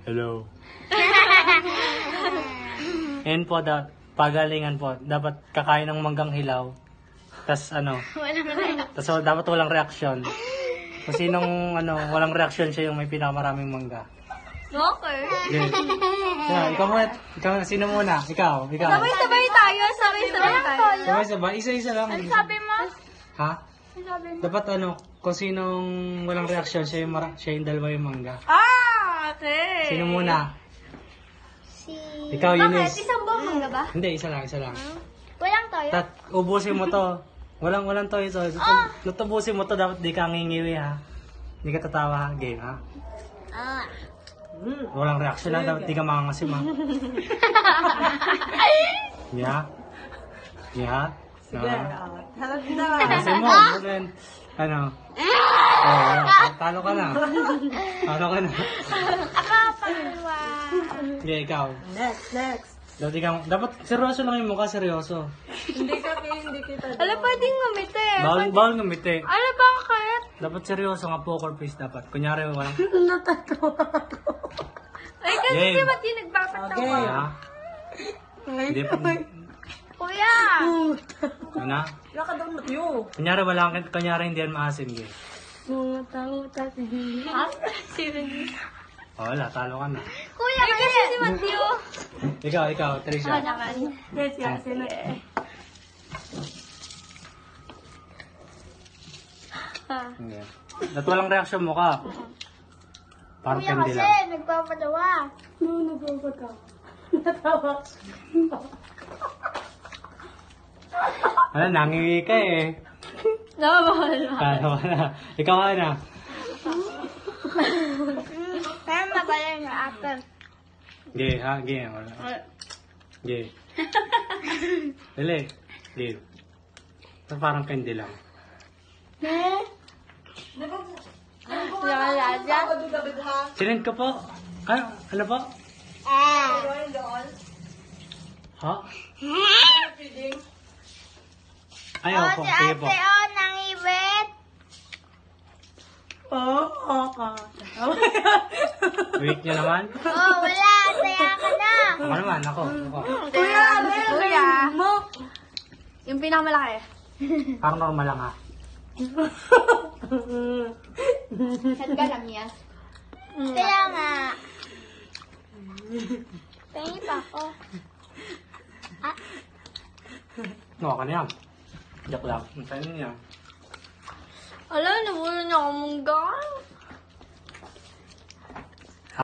Hello. Yan po, pagalingan po. Dapat kakain ng manggang hilaw. Tas tas dapat walang reaksyon. Kung sinong walang reaksyon siya yung may pinakamaraming mangga. Okay. Okay. Yeah, ikaw muna. Sino muna? Ikaw. Sabay-sabay tayo. Sabay-sabay tayo. Sabay. Isa-isa lang. Ano sabi mo? Ha? Ano sabi mo? Dapat kung sinong walang reaksyon, siya yung dalawa yung mangga. Okay. Sino muna? Si... Ikaw, Bakit? Eunice. Isang buong mangga ba? Hindi, isa lang. Walang toyo? Ubusin mo to. Walang toy. Natubusin mo to, dapat di ka ngingiwi ha. Hindi ka tatawa ha. Game ha. Walang reaksyon lang, dapat di ka makangasim ha. Yeah? Yeah? Sige, harap na. Kasi mo, then, talo ka na. Ako, pangalawa. Okay, ikaw. Next. Dapat seryoso lang yung mukha, seryoso. Hindi kita. Ala, pwedeng ngumiti. Bawal ngumiti. Ala, bakit? Dapat seryoso nga, poker face dapat. Kunyari, walang... Natatawa ako. Ay, kasi Game. di ba't yung nagpapatawa? Okay. Ha? Hindi pa... Kuya! Ano? Wala ka daw matiyo. Kunyari hindi yan maasim, game. Muta si Billy. Ha? Sino niya? Wala, talo ka na. Kuya, kasi si Matthew. Ikaw, Trisha. Yes, sino? Okay. At walang reaksyon mo ka. Parang Kuya candy kasi, lang. nagpapatawa. Nagpapatawa. Natawa. Nangiwi ka eh. Nawawala. Talo ka na. Ikaw ka na. Pero magaling na apple. Gay, ha? Gay. Wala. Gay. Dali. Gay. Ito parang candy lang. Nakalaja. Sinend ko po. Ano po? Ha? Ayaw po. Si Sige po. ate, nangibit. Wait nyo naman. Wala. Saya ka na. Ako naman, ako. Kuya, Kuya. Yung pinakamalaki. Parang normal lang ha. Saan lang niya? Kaya nga. Pengi pa ako. No, ka na yan. Joke lang. Ang sayo niya. Ala, nabulo niya akong munggan.